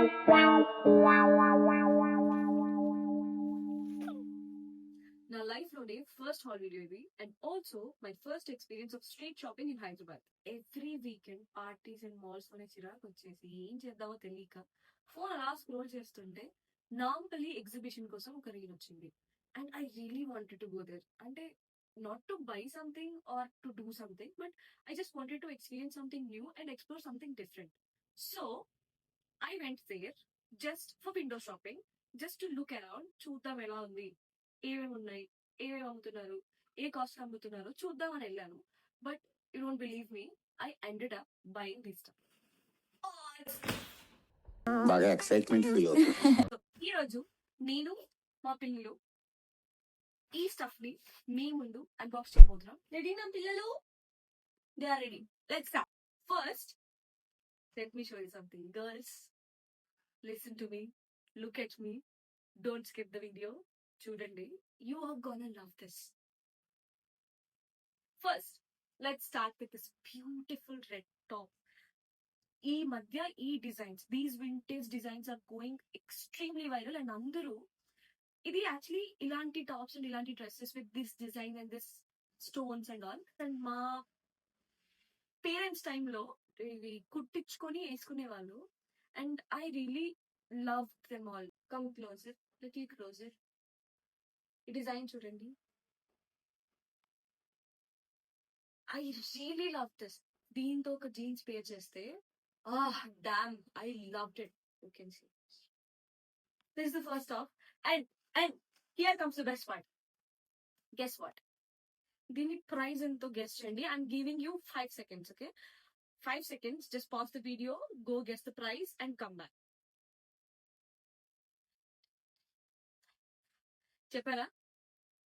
నా లైఫ్ లోనే first hall video ఇది and also my first experience of street shopping in Hyderabad. Every weekend parties and malls లోనే చిరాకు వచ్చేసి ఏం చేద్దామో తెలియక ఫోన్ అలా స్క్రోల్ చేస్తుంటే నాంపల్లి ఎగ్జిబిషన్ కోసం ఒక రీల్ వచ్చింది and I really wanted to go there. అంటే not to buy something or to do something but I just wanted to experience something new and explore something different. So I went there just for window shopping, just to look around, చూద్దాం ఎలా ఉంది, ఏమేమి ఉన్నాయి, ఏమేమి అమ్ముతున్నారు, ఏ cost అమ్ముతున్నారు చూద్దామని వెళ్ళాను. But you don't believe me, I ended up buying this stuff. బాగా ఎక్సైట్మెంట్ ఫీల్ అవుతుంది. ఈ రోజు నేను మా పిల్లలు ఈ స్టఫ్ ని మీ ముందు అన్బాక్స్ చేయబోతున్నాం. రెడీ నా పిల్లలు? They are ready. Let's start. First let me show you something. Girls, listen to me, look at me, don't skip the video. Chudandi, you are gonna love this. First, let's start with this beautiful red top. ఈ మధ్య ఈ designs, these vintage designs are going extremely viral and అందరూ ఇది actually ఇలాంటి tops and ఇలాంటి dresses with this design and this stones and all and మా parents టైంలో ఇవి కుట్టించుకొని వేసుకునే వాళ్ళు and I really love them all. Come closer, little closer. ఈ డిజైన్ చూడండి. I really love this. దీంతో ఒక జీన్స్ పేర్ చేస్తే damn, I loved it. You can see this the first top and here comes the best part. Guess what? దీని price ఎంతో guess చేయండి. I'm giving you 5 seconds, okay? 5 seconds, just pause the video, go guess the price and come back. చెప్పారా?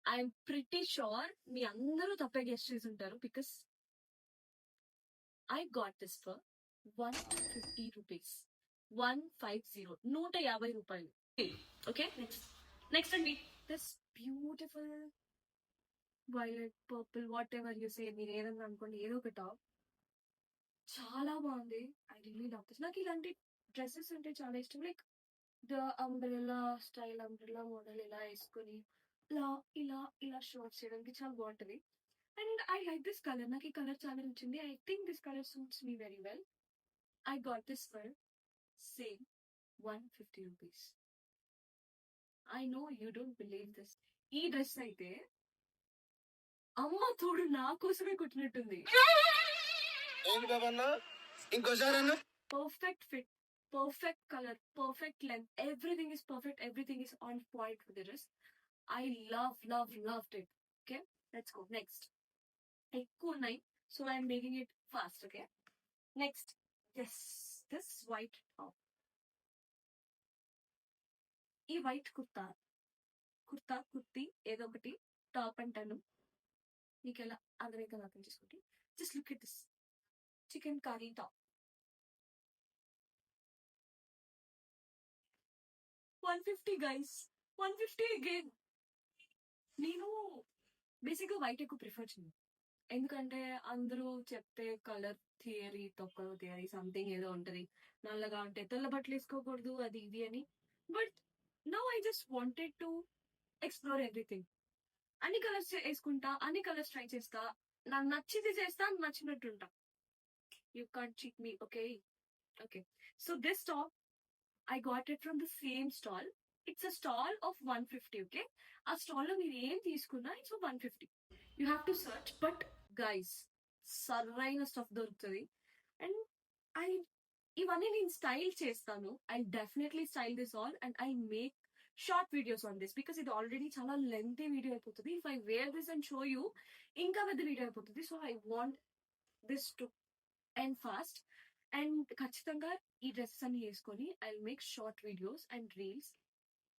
I'm pretty sure మీ అందరూ తప్పే guess చేసి ఉంటారు because I got this for 150 rupees. 150, 150 రూపాయలు. Okay, next అండి, this beautiful violet purple what ever you say, మీరు ఏదన్నా అనుకోండి, ఏదో ఒక టాప్ చాలా బాగుంది. I really love this. నాకు ఇలాంటి డ్రెస్సెస్ అంటే చాలా ఇష్టం. Like the umbrella style, umbrella model ఇలా వేసుకొని ఇలా ఇలా ఇలా షార్ట్స్ చేయడానికి చాలా బాగుంటుంది. And I like this colour. నాకు ఈ కలర్ చాలా నచ్చింది. I think this colour suits me very well. I got this for same 150 rupees. I know you don't believe this. ఈ డ్రెస్ అయితే అమ్మ తోడు నా కోసమే కుట్టినట్టుంది. Perfect fit, perfect color, perfect length. Everything is perfect. Everything is on point with the dress. I loved it. Okay, let's go next. Ekku nine, so I'm making it fast. Okay, next. Yes, this white top. ఈ white kurta kurti ఏదో ఒకటి top అంటాను. మీకు ఎలా అర్థమైతే అర్థం చేసుకోండి. Just look at this chicken curry top. 150 guys, 150 again. నేను బేసిక్గా వైట్ ఎక్కువ ప్రిఫర్ చేయను, ఎందుకంటే అందరూ చెప్పే కలర్ థియరీ తొక్కలో థియరీ సంథింగ్ ఏదో ఉంటది, నల్లగా ఉంటే తెల్ల బట్టలు వేసుకోకూడదు అది ఇది అని. But now I just wanted to explore everything. అన్ని కలర్స్ వేసుకుంటా, అన్ని కలర్స్ ట్రై చేస్తా, నాకు నచ్చింది చేస్తా, నచ్చినట్టుంటా. You can't cheat me. Okay, so this top I got it from the same stall. It's a stall of 150, okay? ఆ stall లో మీరు ఏం తీసుకున్నా it's 150. You have to search. But guys, సరైన స్టఫ్ దొరుకుతుంది. అండ్ ఐ ఇవన్నీ నేను style చేస్తాను. I definitely style this all and I make short videos on this because ఇది ఆల్రెడీ చాలా లెంతీ వీడియో అయిపోతుంది. If I wear this and show you ఇంకా పెద్ద వీడియో అయిపోతుంది. So I want this to end fast. And ఖచ్చితంగా ఈ dresses అన్ని వేసుకొని I will make short videos and reels.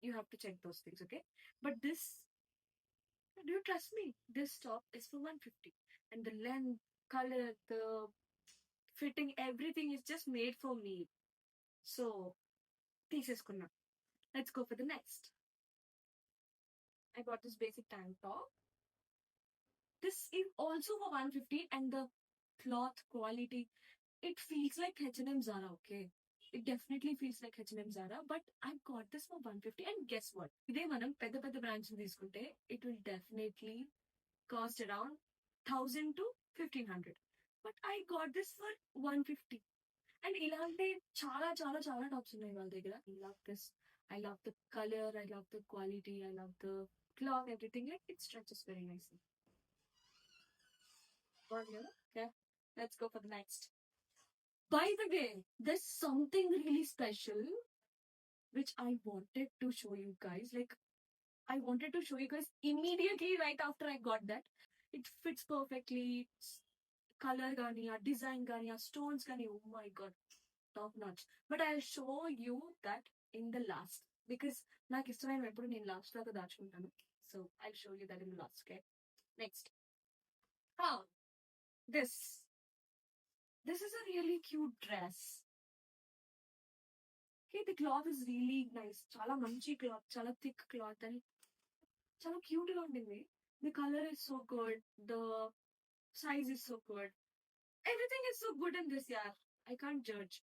You have to check those things, okay? But this, do you trust me, this top is for 150 and the length, colour, the fitting, everything is just made for me. So తీసేసుకున్నా. Let's go for the next. I got this basic tank top. This is also for 150 and the cloth quality, it feels like H&M Zara, okay? it definitely feels like H&M Zara, but I got this for 150. And guess what? ఇదే మనం పెద్ద పెద్ద brands తీసుకుంటే it will definitely cost around 1000 to 1500. But I got this for 150. And ఇలాంటి చాలా చాలా చాలా tops ఉన్నాయి వాళ్ళ దగ్గర. I love this. I love the colour, I love the quality, I love the cloth, everything. Like it stretches very nicely. Okay, let's go for the next. By the way, there's something really special which I wanted to show you guys. Like, I wanted to show you guys immediately right after I got that. It fits perfectly. Color gani, a design gani, a stones gani. Oh my god, top notch. But I'll show you that in the last, because నాకు ఇష్టమైన ఎప్పుడు నేను last దాకా దాచుకుంటాను. So I'll show you that in the last. Okay, next. Oh, this. This is a really cute dress. Okay, the cloth is really nice. చాలా మంచి cloth, చాలా thick cloth, and చాలా cute గా ఉంటుంది. The color is so good. The size is so good. Everything is so good in this, yeah. I can't judge.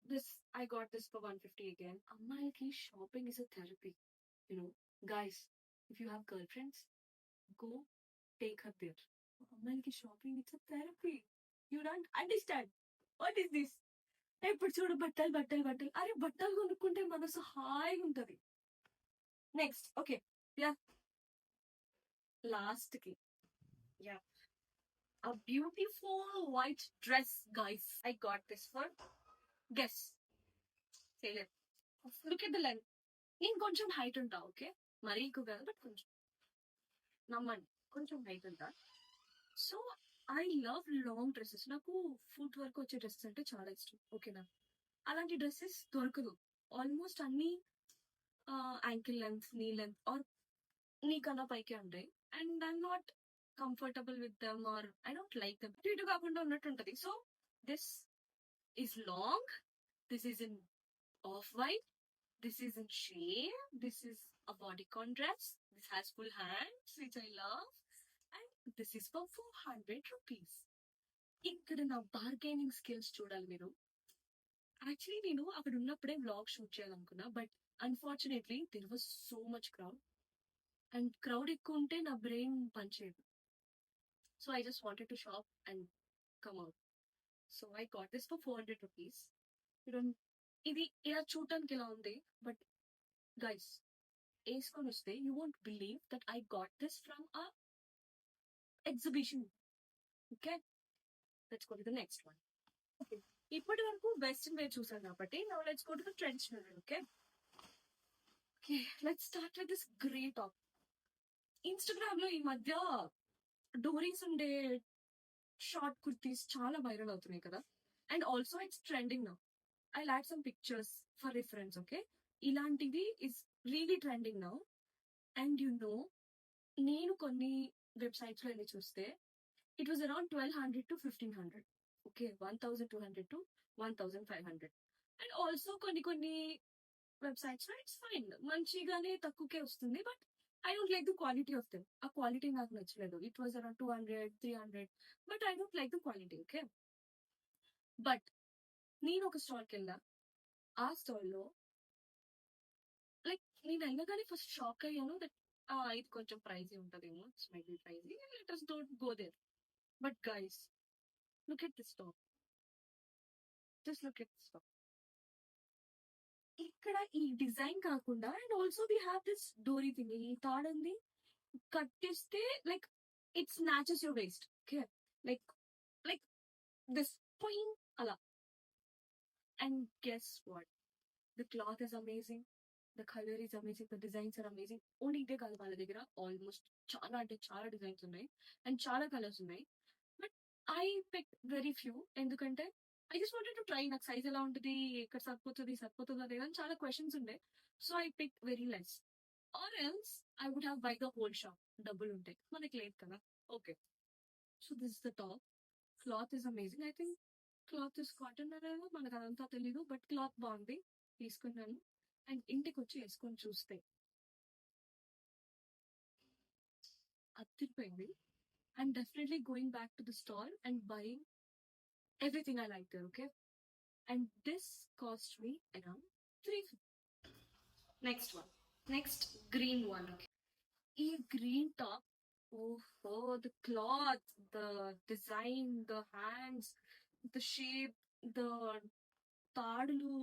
This, I got this for 150 again. Ammalki, shopping is a therapy. You know, guys, if you have girlfriends, go take her there. Ammalki, shopping, it's a therapy. You don't understand. What is this? ఎప్పుడు చూడు బట్టలు బట్టలు బట్టలు. అరే బట్టలు కొనుక్కుంటే మనసు హాయిగా ఉంటది. నెక్స్ట్, ఓకే, యా, లాస్ట్ కి, yeah, a beautiful white dress, guys. I got this for, guess, say it. Look at the length. నేను కొంచెం హైట్ ఉంటా, ఓకే, మరీ ఎక్కువ కాదు, బట్ కొంచెం, నమ్మండి, కొంచెం హైట్ ఉంటా. So I love long dresses. నాకు ఫుట్ వరకు వచ్చే డ్రెస్సెస్ అంటే చాలా ఇష్టం, ఓకేనా. అలాంటి డ్రెస్సెస్ దొరకదు. ఆల్మోస్ట్ అన్ని ankle length, knee length or నీకన్నా పైకే ఉంటాయి. And I'm not comfortable with them, or I don't like them. ఇటు కాకుండా ఉన్నట్టు ఉంటుంది. So this is long, this is in off white, this is in shade, this is a bodycon dress, this has full hands, which I love, and this is for 400 rupees. ఇక్కడ నా bargaining skills చూడాలి మీరు. Actually నేను అక్కడ ఉన్నప్పుడే vlog shoot చేయాలనుకున్నా, but unfortunately there was so much crowd, and crowd ఎక్కువ ఉంటే నా బ్రెయిన్ పనిచేయదు. So I just wanted to shop and come out. So I got this for 400 rupees. ఇది ఇలా చూడటానికి ఎలా ఉంది, బట్ గైస్ వేసుకొని వస్తే you won't believe that I got this from a exhibition. Okay, let's go to the next one. Okay, ఇప్పటి వరకు western wear చూసాను కాబట్టి now let's go to the traditional wear. Okay, okay, let's start with this grey top. Instagram లో ఈ మధ్య డోరీస్ ఉండే short kurtis చాలా viral అవుతున్నాయి కదా, and also it's trending now. I'll add some pictures for reference, okay? ఇలాంటివి is really trending now. And you know, నేను కొన్ని వెబ్సైట్స్ లో వెళ్ళి చూస్తే it was around 1200 to 1500. Okay, 1200 to 1500. And also కొన్ని వెబ్సైట్స్ లో ఇట్స్ ఫైన్, మంచిగానే తక్కువకే వస్తుంది, but I don't like the quality of them. ఆ క్వాలిటీ నాకు నచ్చలేదు. It was around 200, 300, but I don't like the quality. Okay, but నేను ఒక స్టాల్కి వెళ్ళా. ఆ స్టాల్లో లైక్ నేను వెళ్ళగానే ఫస్ట్ షాక్ అయ్యాను దట్ ఇది కొంచెం ప్రైజీ ఉంటుందేమో, it's might be pricey, let us don't go there. But guys, look at this top, just look at this top. ఇక్కడ ఈ డిజైన్ కాకుండా, and also we have this డోరీ థింగ్. ఈ తాడంది కట్టిస్తే like it snatches your waist. Okay, like like this point అలా. And guess what? The cloth is amazing. The color is amazing. The designs are amazing. Only ఇదే కాదు వాళ్ళ దగ్గర almost చాలా అంటే చాలా డిజైన్స్ ఉన్నాయి అండ్ చాలా కలర్స్ ఉన్నాయి. But I pick very few, ఎందుకంటే I just wanted to try. నాకు సైజ్ ఎలా ఉంటుంది, ఎక్కడ సరిపోతుందా లేదా అని చాలా క్వశ్చన్స్ ఉండే. So I pick very less, or else I would have buy the whole shop. డబ్బులు ఉంటాయి, మనకి లేదు కదా. Okay, so this is the top. Cloth is amazing. I think cloth is cotton అనేమో, మనకు అదంతా తెలీదు, బట్ క్లాత్ బాగుంది, తీసుకున్నాను. అండ్ ఇంటికి వచ్చి వేసుకొని చూస్తే అదిరిపోయింది. I'm definitely going back to the stall and buying everything I like there. Okay, and this cost me around 350. Next one. Next green one. Okay. A green top. Oh, the cloth, the design, the hands, the shape, the తాడులు.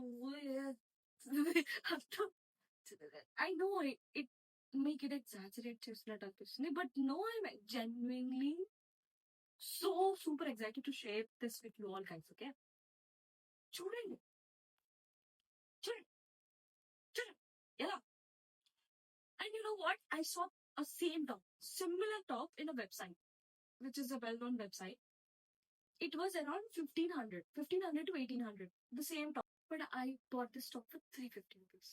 I know it make it exaggerate చేసినట్టు అనిపిస్తుంది, but no, I'm genuinely so super excited to share this with you all guys. Okay, చూడండి చూడండి చూడండి ఎలా. And you know what? I saw a same top, similar top in a website, which is a well-known website. It was around 1500 to 1800, the same top. But I bought this top for 350 rupees.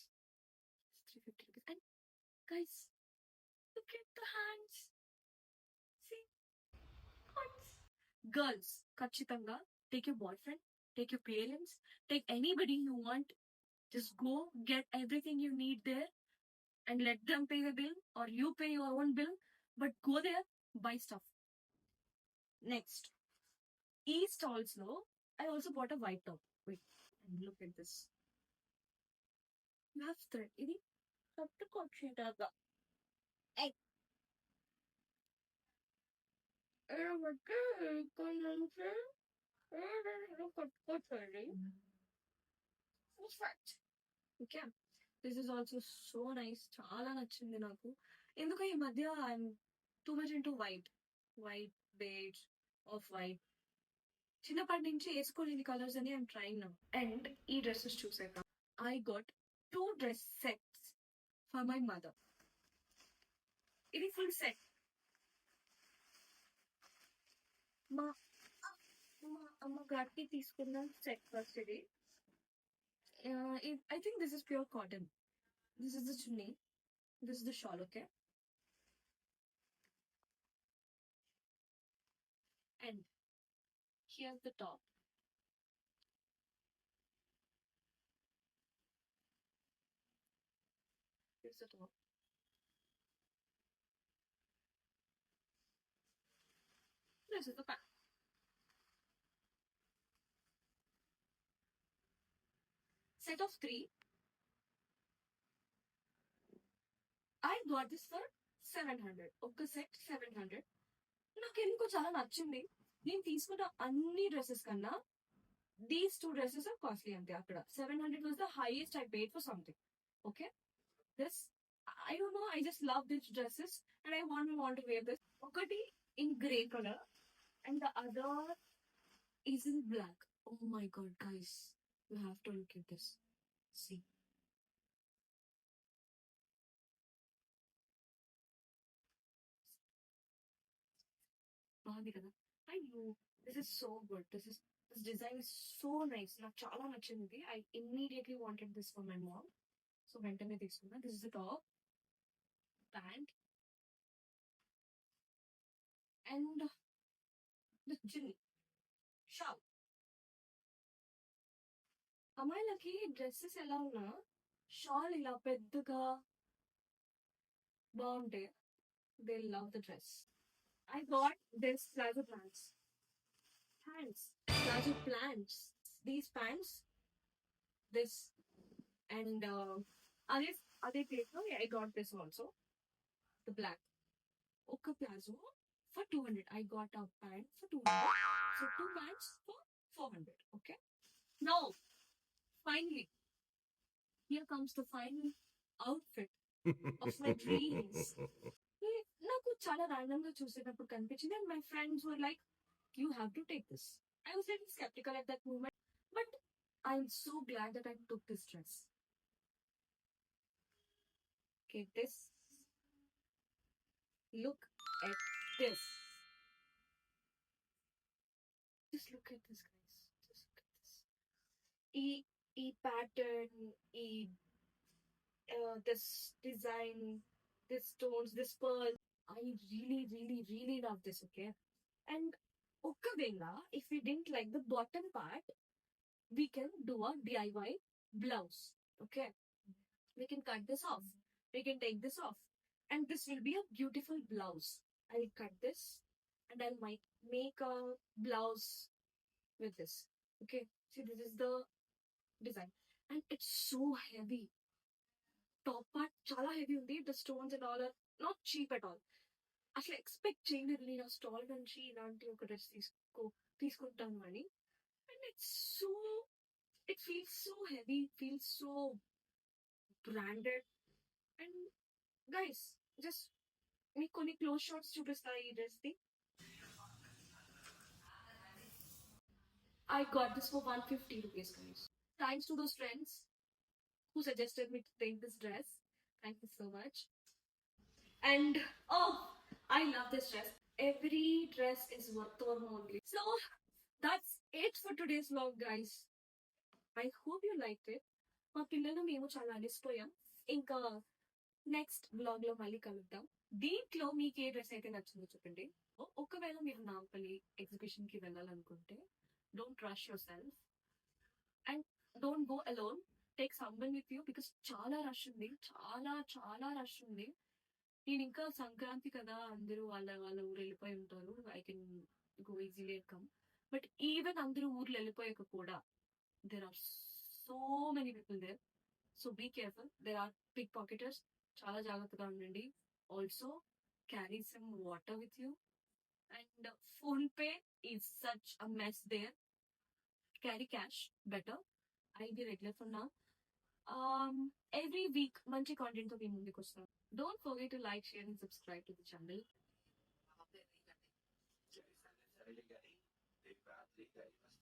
350 rupees. And guys, look at the hands. See? Hands. Girls, kachitanga, take your boyfriend, take your parents, take anybody you want. Just go get everything you need there and let them pay the bill, or you pay your own bill. But go there, buy stuff. Next, East also, I also bought a white top. Wait, and look at this. You have thread. Idi తట్టుకొచ్చేదాకా. Hey. బట్టి ఇక్కడ నుంచి కట్టుకోవచ్చండి. Okay, this is also so nice. చాలా నచ్చింది నాకు. ఎందుకు ఈ మధ్య I'm too much into white, beige, off white. చిన్నప్పటి నుంచి వేసుకోలేని కలర్స్ అని ఐఎమ్ ట్రైంగ్ నౌ. అండ్ ఈ డ్రెస్సెస్ చూసాక I got 2 dress sets for my mother. ఇది ఫుల్ సెట్. మా అమ్మగారికి తీసుకున్న సెట్ ఫస్ట్ ఇది. I think this is pure cotton. This is the chunni. This is the shawl, okay? And here's the top. Here's the top. This is the pant. Set of 3. I got this for 700. ఒక set 700. నాకు ఎందుకో చాలా నచ్చింది. నేను తీసుకున్న అన్ని dresses కన్నా these 2 dresses are costly అంతే. అక్కడ 700 was the highest I paid for something. Okay, this, I don't know, I just love these dresses and I want to wear this. ఒకటి in grey color and the other is in black. Oh my god, guys, you have to look at this. See, బాగుంది కదా. I know, this is so good. This design is so nice. నాకు చాలా నచ్చింది. I immediately wanted this for my mom. So వెంటనే తీసుకున్నా. This is the top, pant, and the chunni, shawl. అమ్మాయిలకి dresses ఎలా ఉన్నా షాల్ ఇలా పెద్దగా బాగుంటే they love the dress. I got this plazo pants. Plazo plants. These pants, this, and other paper. I got this also, the black. Oka plazo for 200. I got a pant for 200. So 2 pants for 400. Okay. Now, finally, here comes the final outfit of my dreams. నాకు చాలా random గా చూసేటప్పుడు కనిపించింది and my friends were like, you have to take this. I was little skeptical at that moment, but I'm so glad that I took this dress. Okay, this. Look at this. Just look at this, guys. Just look at this. E pattern, this design, this stones, this pearl. I really love this, okay? And okavela, if we didn't like the bottom part, we can do a DIY blouse, okay? We can cut this off. We can take this off. And this will be a beautiful blouse. I'll cut this and I'll make a blouse with this. Okay, see, this is the design and it's so heavy. Top part చాలా heavy ఉంది. The stones and all are not cheap at all. అసలు expect చేయలేదు నేను ఆ stall నుంచి ఇలాంటి ఒక dress తీసుకుంటాను అని. And it's so, it feels so heavy, feels so branded. And guys just మీకు కొన్ని క్లోజ్ షాట్స్ చూపిస్తాయి ఈ dress the. I got this for 150 rupees, guys. Thanks to those friends who suggested me to take this dress. Thank you so much. And oh, I love this dress. Every dress is worth or only. So that's it for today's vlog, guys. I hope you liked it. మా పిల్లలు మేము చాలా అలిసిపోయాం. ఇంకా next blog లో మళ్ళీ కలుద్దాం. దీంట్లో మీకు ఏ డ్రెస్ అయితే నచ్చిందో చెప్పండి. ఒకవేళ మీరు నాంపల్లి ఎగ్జిబిషన్ కి వెళ్ళాలనుకుంటే don't rush your self and don't go alone. Take someone with you because చాలా రష్ ఉంది, చాలా చాలా రష్ ఉంది. నేను ఇంకా సంక్రాంతి కదా, అందరూ వాళ్ళ వాళ్ళ ఊరు వెళ్ళిపోయి ఉంటారు. I can go easily come. But even అందరూ ఊర్లు వెళ్ళిపోయాక కూడా there are so many people there, so be careful. There are pickpocketers, చాలా జాగ్రత్తగా ఉండండి. Also carry some water with you and phone pay is such a mess there. Carry cash better. I'll be regular for now. Every week మంచి content తో మీ ముందుకు వస్తాను. Don't forget to like, share and subscribe to the channel.